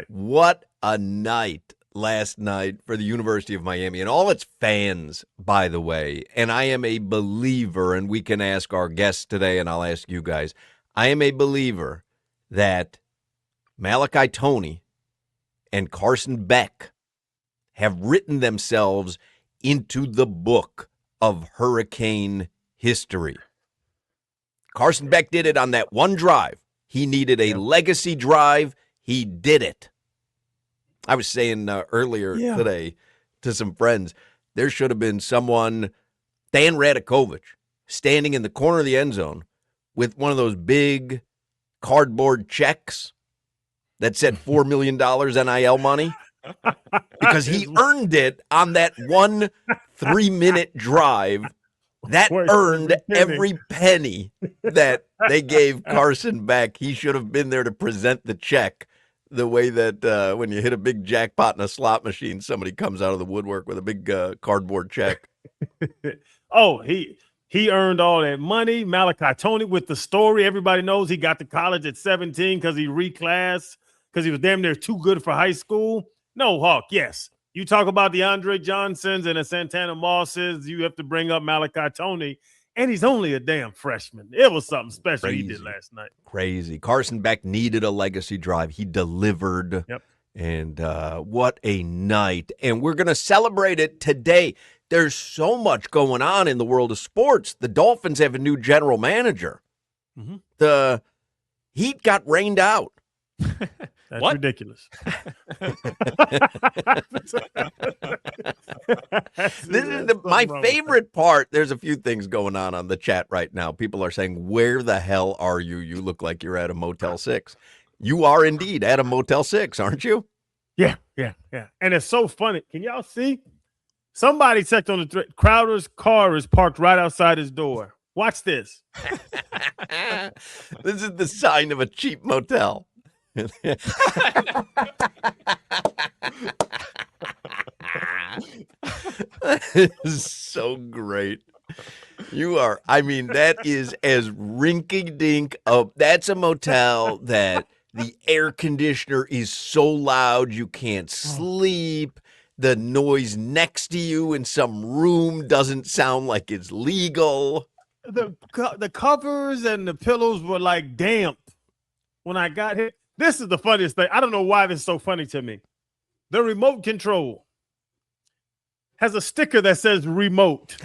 What a night last night for the University of Miami and all its fans, by the way. And I am a believer, and we can ask our guests today, and I'll ask you guys. I am a believer that Malachi Toney and Carson Beck have written themselves into the book of Hurricane history. Carson Beck did it on that one drive. He needed a legacy drive. He did it. I was saying earlier today to some friends, there should have been someone, Dan Radakovich, standing in the corner of the end zone with one of those big cardboard checks that said $4 million NIL money because he earned it on that 1 3-minute drive. That earned every penny that they gave Carson Beck. He should have been there to present the check the way that when you hit a big jackpot in a slot machine, somebody comes out of the woodwork with a big cardboard check. Oh, he earned all that money. Malachi Toney with the story. Everybody knows he got to college at 17 because he reclassed, because he was damn near too good for high school. No, Hawk, yes. You talk about the Andre Johnsons and the Santana Mosses, you have to bring up Malachi Toney, and he's only a damn freshman. It was something special he did last night. Crazy. Carson Beck needed a legacy drive. He delivered. Yep. And what a night. And we're going to celebrate it today. There's so much going on in the world of sports. The Dolphins have a new general manager. Mm-hmm. The Heat got rained out. That's ridiculous. This is my favorite part. There's a few things going on the chat right now. People are saying, where the hell are you? You look like you're at a Motel 6. You are indeed at a Motel 6, aren't you? Yeah. And it's so funny. Can y'all see? Somebody checked on the thread. Crowder's car is parked right outside his door. Watch this. This is the sign of a cheap motel. That is so great. You are, I mean, that is as rinky dink. That's a motel that the air conditioner is so loud you can't sleep. The noise next to you in some room doesn't sound like it's legal. The covers and the pillows were like damp when I got here. This is the funniest thing. I don't know why this is so funny to me. The remote control has a sticker that says remote.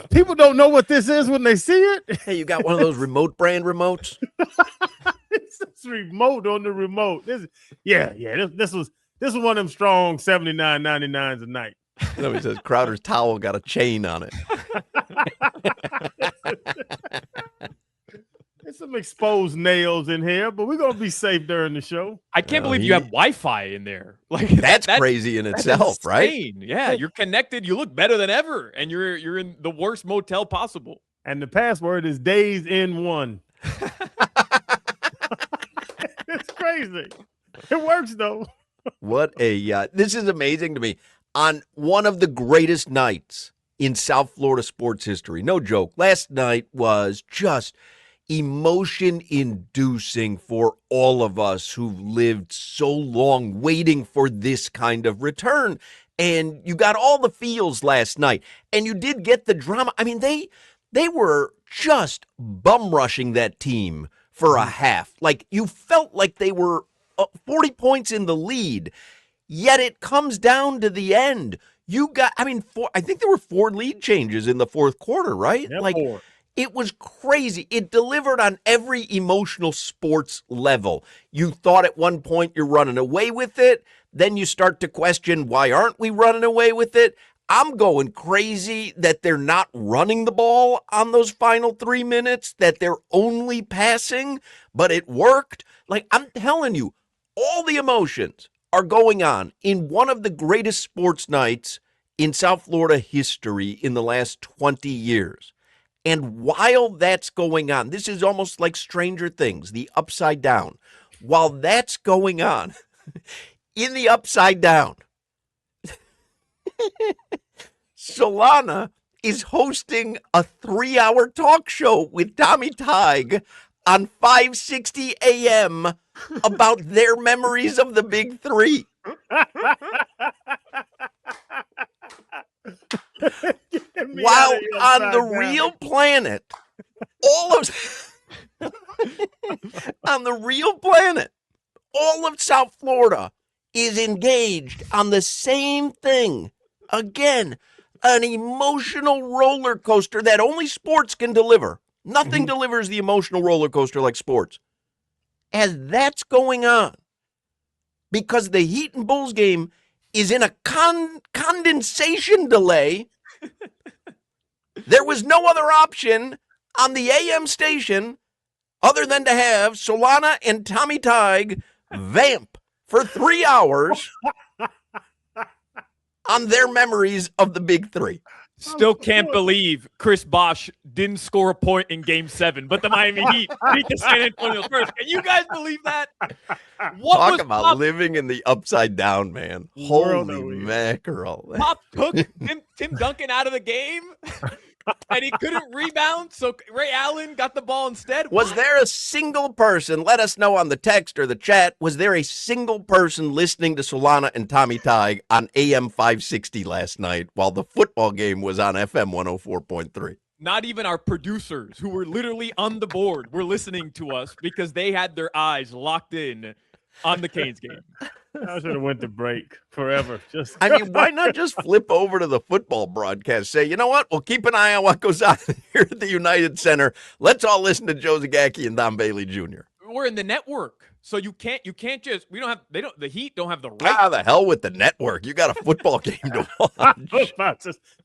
People don't know what this is when they see it. Hey, you got one of those remote brand remotes? It says remote on the remote. This was one of them strong $79.99s a night. Somebody says Crowder's towel got a chain on it. There's some exposed nails in here, but we're gonna be safe during the show. I can't believe you have Wi-Fi in there. Like that's crazy in itself, right? Yeah, you're connected. You look better than ever, and you're in the worst motel possible. And the password is days in one. It's crazy. It works though. What a this is amazing to me. On one of the greatest nights in South Florida sports history, no joke. Last night was just emotion-inducing for all of us who've lived so long waiting for this kind of return. And you got all the feels last night, and you did get the drama. I mean, they were just bum-rushing that team for a half. Like, you felt like they were 40 points in the lead, yet it comes down to the end. You got, I think there were 4 lead changes in the fourth quarter, right? Yeah, like 4. It was crazy. It delivered on every emotional sports level. You thought at one point you're running away with it. Then you start to question, why aren't we running away with it? I'm going crazy that they're not running the ball on those final 3 minutes, that they're only passing, but it worked. Like, I'm telling you, all the emotions are going on in one of the greatest sports nights in South Florida history in the last 20 years. And while that's going on, this is almost like Stranger Things, the upside down. While that's going on, in the upside down, Solana is hosting a 3-hour talk show with Tommy Tighe on 560 AM about their memories of the Big Three. While on the real planet, on the real planet, all of South Florida is engaged on the same thing. Again, an emotional roller coaster that only sports can deliver. Nothing delivers the emotional roller coaster like sports. As that's going on, because the Heat and Bulls game is in a condensation delay, there was no other option on the AM station other than to have Solana and Tommy Tig vamp for 3 hours on their memories of the Big Three. Still can't believe Chris Bosh didn't score a point in Game 7, but the Miami Heat beat the San Antonio Spurs. Can you guys believe that? Talk about living in the upside down, man. Holy mackerel. Pop took Tim Duncan out of the game, and he couldn't rebound, so Ray Allen got the ball instead. Was there a single person, let us know on the text or the chat, was there a single person listening to Solana and Tommy Tig on AM 560 last night while the football game was on FM 104.3? Not even our producers, who were literally on the board, were listening to us because they had their eyes locked in on the Canes game. I should have went to break forever. I mean, why not just flip over to the football broadcast? Say, you know what? We'll keep an eye on what goes on here at the United Center. Let's all listen to Joe Zagacki and Don Bailey Jr. We're in the network, so you can't just. We don't have. They don't. The Heat don't have the right. Ah, the hell with the network. You got a football game to watch.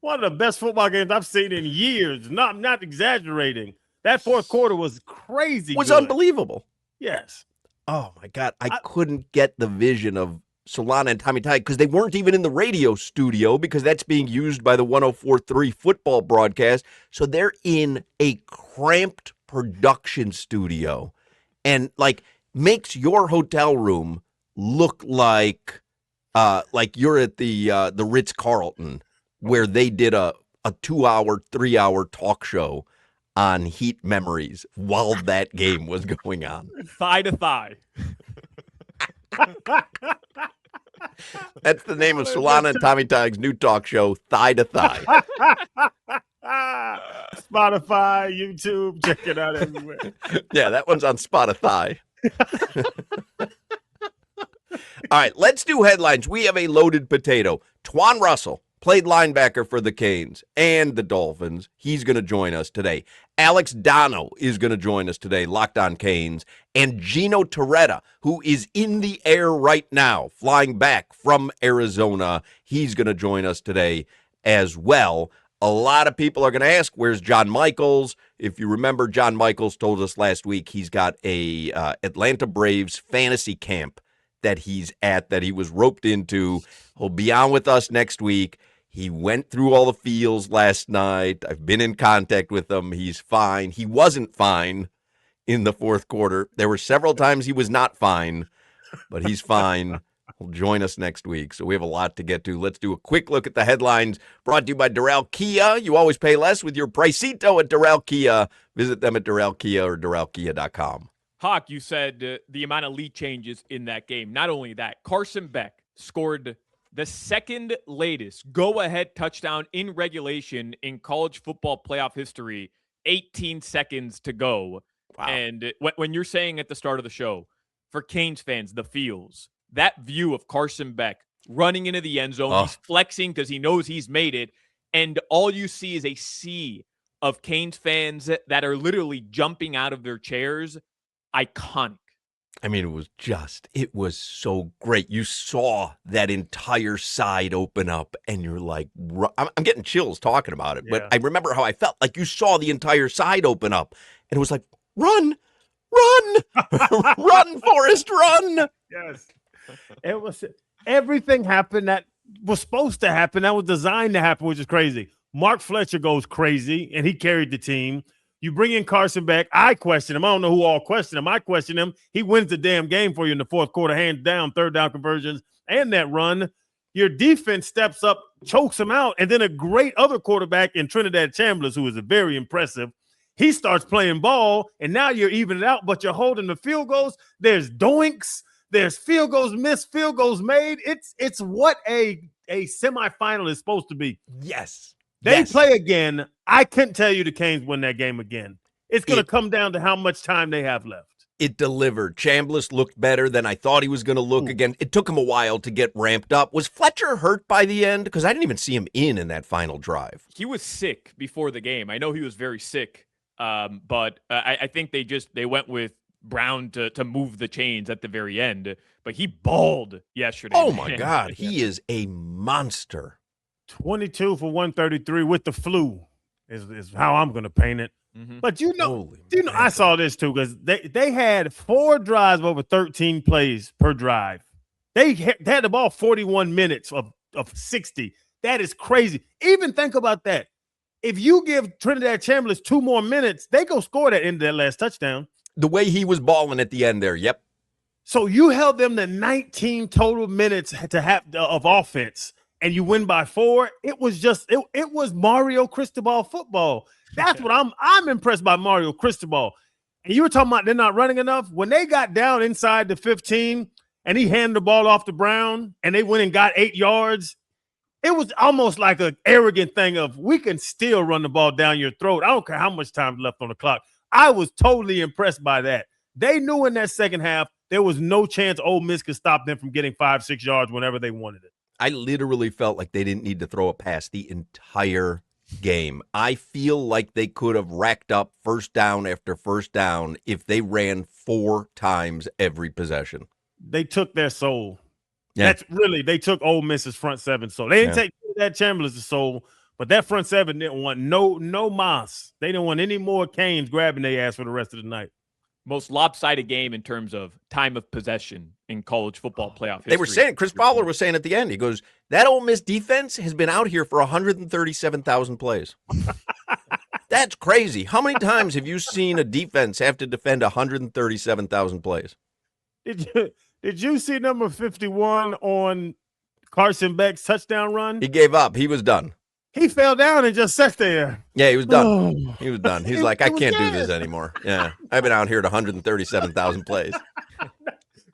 One of the best football games I've seen in years. I'm not exaggerating. That fourth quarter was crazy. Was unbelievable. Yes. Oh, my God. I couldn't get the vision of Solana and Tommy Tig because they weren't even in the radio studio because that's being used by the 104.3 football broadcast. So they're in a cramped production studio and, like, makes your hotel room look like you're at the Ritz-Carlton where they did a 2-hour, 3-hour talk show on Heat memories while that game was going on. Thigh to thigh. That's the name of Solana and Tommy Tig's new talk show, Thigh to Thigh. Spotify, YouTube, check it out everywhere. Yeah, that one's on Spotify. All right, let's do headlines. We have a loaded potato. Twan Russell played linebacker for the Canes and the Dolphins. He's going to join us today. Alex Dono is going to join us today, Locked On Canes. And Gino Torretta, who is in the air right now, flying back from Arizona. He's going to join us today as well. A lot of people are going to ask, where's John Michaels? If you remember, John Michaels told us last week he's got a Atlanta Braves fantasy camp that he's at, that he was roped into. He'll be on with us next week. He went through all the feels last night. I've been in contact with him. He's fine. He wasn't fine in the fourth quarter. There were several times he was not fine, but he's fine. He'll join us next week. So we have a lot to get to. Let's do a quick look at the headlines brought to you by Doral Kia. You always pay less with your Pricito at Doral Kia. Visit them at Doral Kia or DoralKia.com. Hawk, you said the amount of lead changes in that game. Not only that, Carson Beck scored the second latest go-ahead touchdown in regulation in college football playoff history, 18 seconds to go. Wow. And when you're saying at the start of the show, for Canes fans, the feels, that view of Carson Beck running into the end zone, he's flexing because he knows he's made it, and all you see is a sea of Canes fans that are literally jumping out of their chairs. Iconic. I mean, it was so great. You saw that entire side open up, and you're like, I'm getting chills talking about it, but I remember how I felt. Like, you saw the entire side open up, and it was like, run, run, Forrest, run. Yes. It was, everything happened that was supposed to happen, that was designed to happen, which is crazy. Mark Fletcher goes crazy, and he carried the team. You bring in Carson Beck. I question him. I don't know who all question him. I question him. He wins the damn game for you in the fourth quarter, hands down, third down conversions, and that run. Your defense steps up, chokes him out, and then a great other quarterback in Trinidad Chambliss, who is very impressive. He starts playing ball, and now you're evening it out, but you're holding the field goals. There's doinks. There's field goals missed, field goals made. It's what a semifinal is supposed to be. Yes. They play again. I couldn't tell you the Canes win that game again. It's going to come down to how much time they have left. It delivered. Chambliss looked better than I thought he was going to look again. It took him a while to get ramped up. Was Fletcher hurt by the end? Because I didn't even see him in that final drive. He was sick before the game. I know he was very sick, but I think they went with Brown to move the chains at the very end. But he balled yesterday. Oh, my God. He is a monster. 22 for 133 with the flu is how I'm going to paint it. Mm-hmm. But I saw this too because they had 4 drives over 13 plays per drive. They had the ball 41 minutes of 60. That is crazy. Even think about that. If you give Trinidad Chambliss 2 more minutes, they go score that end of that last touchdown. The way he was balling at the end there, yep. So you held them to 19 total minutes to have of offense, and you win by 4. It was just it was Mario Cristobal football. That's what I'm impressed by Mario Cristobal. And you were talking about they're not running enough. When they got down inside the 15 and he handed the ball off to Brown and they went and got 8 yards, it was almost like an arrogant thing of we can still run the ball down your throat. I don't care how much time left on the clock. I was totally impressed by that. They knew in that second half there was no chance Ole Miss could stop them from getting 5-6 yards whenever they wanted it. I literally felt like they didn't need to throw a pass the entire game. I feel like they could have racked up first down after first down if they ran 4 times every possession. They took their soul. Yeah. They took Ole Miss's front 7 soul. They didn't take that Chambliss' soul, but that front 7 didn't want no Moss. They didn't want any more Canes grabbing their ass for the rest of the night. Most lopsided game in terms of time of possession in college football playoff history. They were saying, Chris Fowler was saying at the end, he goes, that Ole Miss defense has been out here for 137,000 plays. That's crazy. How many times have you seen a defense have to defend 137,000 plays? Did you see number 51 on Carson Beck's touchdown run? He gave up. He was done. He fell down and just sat there. Yeah, he was done. He was done. He's like, I can't do this anymore. Yeah, I've been out here at 137,000 plays.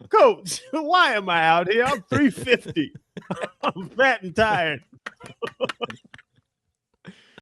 Coach, why am I out here? I'm 350. I'm fat and tired.